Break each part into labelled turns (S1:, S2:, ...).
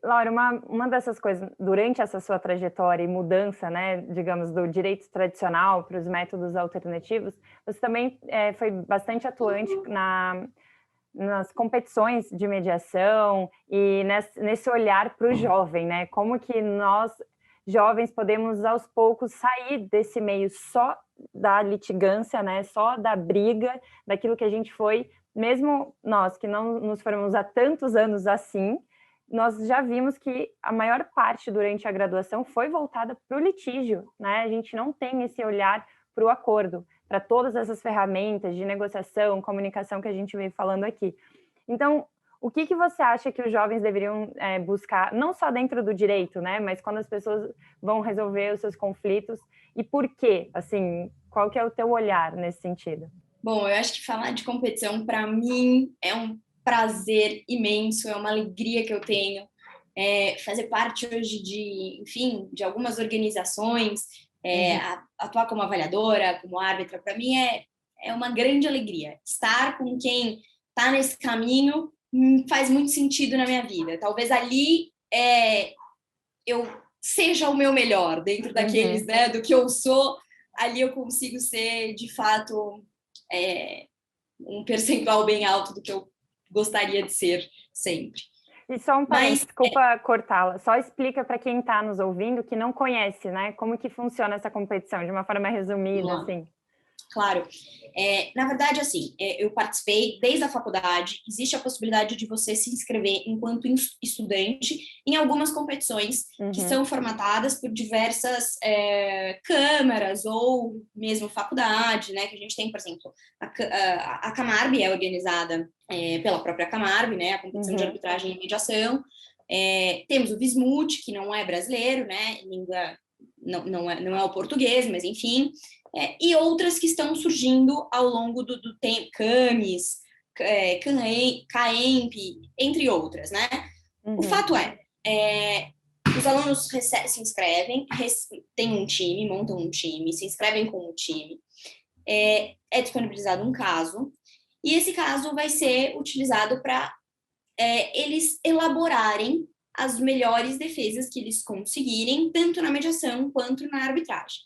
S1: Laura, uma dessas coisas, durante essa sua trajetória e mudança, né, digamos, do direito tradicional para os métodos alternativos, você também foi bastante atuante nas competições de mediação e nesse olhar para o jovem, né? Como que nós, jovens, podemos, aos poucos, sair desse meio só da litigância, né? Só da briga, daquilo que a gente foi, mesmo nós que não nos formamos há tantos anos assim, nós já vimos que a maior parte durante a graduação foi voltada para o litígio, né? A gente não tem esse olhar para o acordo, para todas essas ferramentas de negociação, comunicação que a gente veio falando aqui. Então, o que você acha que os jovens deveriam buscar, não só dentro do direito, né? Mas quando as pessoas vão resolver os seus conflitos, e por quê? Assim, qual que é o teu olhar nesse sentido?
S2: Bom, eu acho que falar de competição, para mim, é um prazer imenso, é uma alegria que eu tenho. Fazer parte hoje enfim, de algumas organizações, atuar como avaliadora, como árbitra, para mim é uma grande alegria. Estar com quem está nesse caminho faz muito sentido na minha vida. Talvez ali eu seja o meu melhor, dentro daqueles, né, do que eu sou, ali eu consigo ser, de fato, um percentual bem alto do que eu gostaria de ser sempre.
S1: E só um parênteses, desculpa cortá-la, só explica para quem está nos ouvindo que não conhece, né? Como que funciona essa competição, de uma forma resumida, assim.
S2: Claro. Na verdade, assim, eu participei desde a faculdade, existe a possibilidade de você se inscrever enquanto estudante em algumas competições que são formatadas por diversas câmaras ou mesmo faculdade, né? Que a gente tem, por exemplo, a Camarb é organizada pela própria Camarb, né? A competição de arbitragem e mediação. Temos o Vismut, que não é brasileiro, né? Língua não é o português, mas enfim. E outras que estão surgindo ao longo do tempo, CAMES, CAEMP, entre outras, né? O fato os alunos se inscrevem, tem um time, montam um time, se inscrevem com o time, é disponibilizado um caso, e esse caso vai ser utilizado para eles elaborarem as melhores defesas que eles conseguirem, tanto na mediação quanto na arbitragem.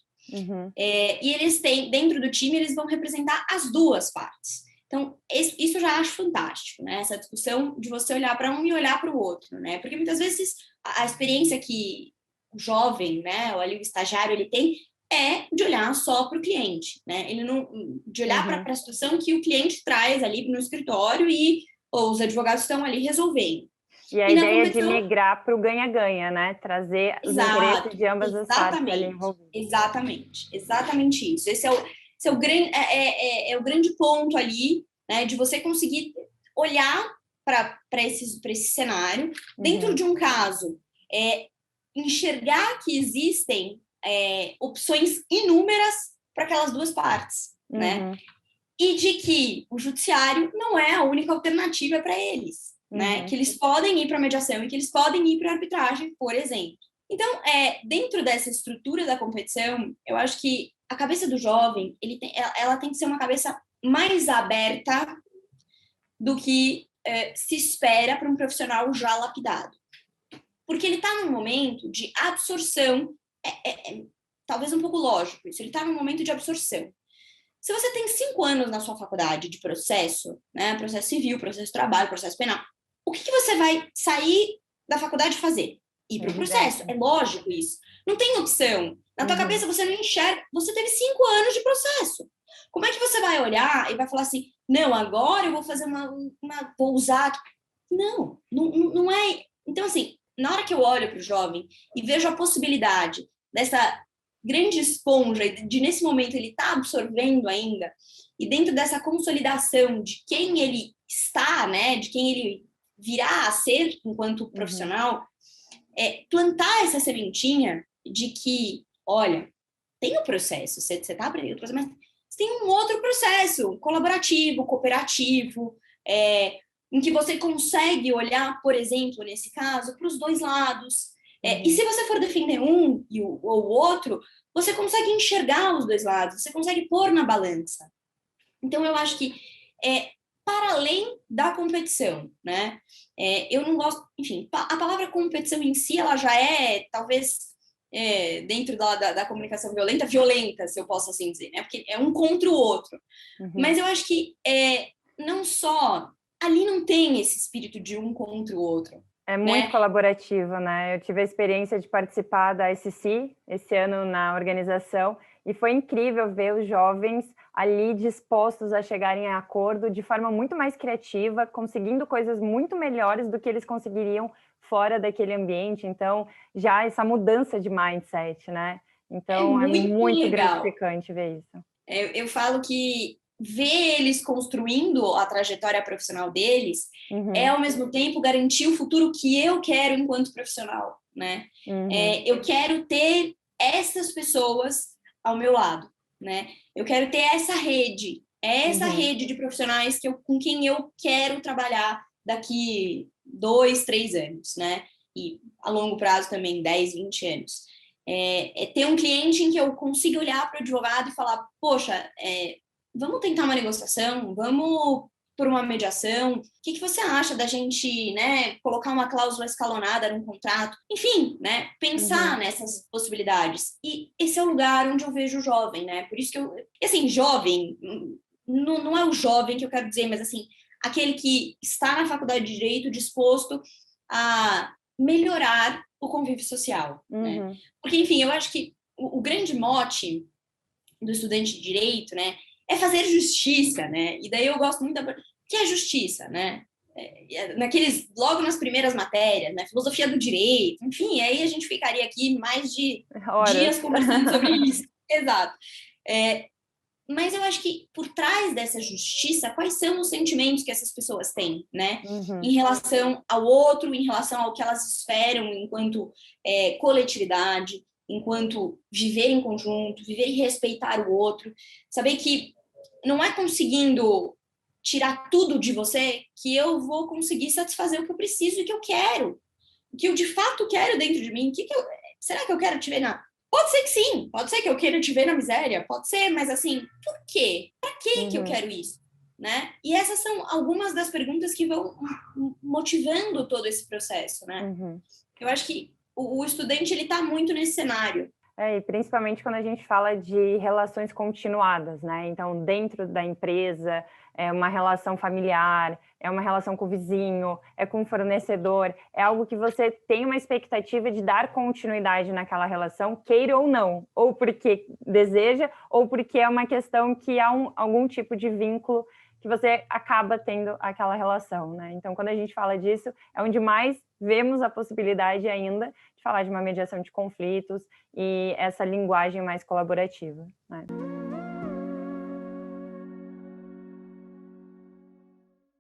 S2: E eles têm, dentro do time, eles vão representar as duas partes. Então, isso eu já acho fantástico, né? Essa discussão de você olhar para um e olhar para o outro, né? Porque muitas vezes a experiência que o jovem, né, ou ali o estagiário, ele tem é de olhar só para o cliente, né? Ele não de olhar para a situação que o cliente traz ali no escritório ou os advogados estão ali resolvendo.
S1: E a ideia de migrar para o ganha-ganha, né? Trazer os interesses de ambas as partes ali envolvidas.
S2: Exatamente isso. Esse é o grande ponto ali, né? De você conseguir olhar para esse cenário, dentro de um caso, enxergar que existem opções inúmeras para aquelas duas partes, né? E de que o judiciário não é a única alternativa para eles. Né? Que eles podem ir para a mediação e que eles podem ir para a arbitragem, por exemplo. Então, dentro dessa estrutura da competição, eu acho que a cabeça do jovem, ela tem que ser uma cabeça mais aberta do que se espera para um profissional já lapidado. Porque ele está num momento de absorção, talvez um pouco lógico isso, ele está num momento de absorção. Se você tem 5 anos na sua faculdade de processo, né, processo civil, processo de trabalho, processo penal, o que você vai sair da faculdade fazer? Ir para o processo. É lógico isso. Não tem opção. Na tua cabeça você não enxerga. Você teve 5 anos de processo. Como é que você vai olhar e vai falar assim, não, agora eu vou fazer vou usar... Não é... Então, assim, na hora que eu olho para o jovem e vejo a possibilidade dessa grande esponja, de nesse momento ele está absorvendo ainda, e dentro dessa consolidação de quem ele está, né, de quem ele virá a ser enquanto profissional, plantar essa sementinha de que, olha, tem o processo, você está aprendendo o processo, mas tem um outro processo colaborativo, cooperativo, em que você consegue olhar, por exemplo, nesse caso, para os dois lados. E se você for defender um ou o outro, você consegue enxergar os dois lados, você consegue pôr na balança. Então, eu acho que para além da competição, né? Eu não gosto, enfim, a palavra competição em si, ela já é, talvez, dentro da comunicação violenta, se eu posso assim dizer, né? Porque é um contra o outro. Mas eu acho que não só, ali não tem esse espírito de um contra o outro.
S1: É muito colaborativo, né? Eu tive a experiência de participar da SC esse ano na organização e foi incrível ver os jovens ali dispostos a chegarem a acordo de forma muito mais criativa, conseguindo coisas muito melhores do que eles conseguiriam fora daquele ambiente. Então, já essa mudança de mindset, né? Então, é muito gratificante ver isso.
S2: Eu falo que ver eles construindo a trajetória profissional deles é, ao mesmo tempo, garantir o futuro que eu quero enquanto profissional, né? Eu quero ter essas pessoas ao meu lado, né? Eu quero ter essa rede de profissionais com quem eu quero trabalhar daqui 2, 3 anos, né? E a longo prazo também, 10, 20 anos. Ter um cliente em que eu consiga olhar para o advogado e falar, poxa, vamos tentar uma negociação, vamos por uma mediação, o que você acha da gente, né, colocar uma cláusula escalonada num contrato, enfim, né, pensar nessas possibilidades. E esse é o lugar onde eu vejo o jovem, né, por isso que assim, jovem, não é o jovem que eu quero dizer, mas assim, aquele que está na faculdade de Direito disposto a melhorar o convívio social, né, porque, enfim, eu acho que o grande mote do estudante de Direito, né, é fazer justiça, né? E daí eu gosto muito que é justiça, né? Logo nas primeiras matérias, né? Filosofia do direito, enfim, aí a gente ficaria aqui mais de dias conversando sobre isso. Exato. Mas eu acho que por trás dessa justiça, quais são os sentimentos que essas pessoas têm, né? Em relação ao outro, em relação ao que elas esperam enquanto coletividade, enquanto viver em conjunto, viver e respeitar o outro, saber que não é conseguindo tirar tudo de você que eu vou conseguir satisfazer o que eu preciso e que eu quero, o que eu de fato quero dentro de mim. Será que eu quero te ver na... Pode ser que sim, pode ser que eu queira te ver na miséria, pode ser, mas assim, por quê? Para que eu quero isso? Né? E essas são algumas das perguntas que vão motivando todo esse processo, né? Eu acho que o estudante, ele está muito nesse cenário.
S1: E principalmente quando a gente fala de relações continuadas, né? Então, dentro da empresa, é uma relação familiar, é uma relação com o vizinho, é com o fornecedor, é algo que você tem uma expectativa de dar continuidade naquela relação, queira ou não, ou porque deseja, ou porque é uma questão que há algum tipo de vínculo que você acaba tendo aquela relação, né? Então, quando a gente fala disso, é onde mais vemos a possibilidade ainda de falar de uma mediação de conflitos e essa linguagem mais colaborativa, né?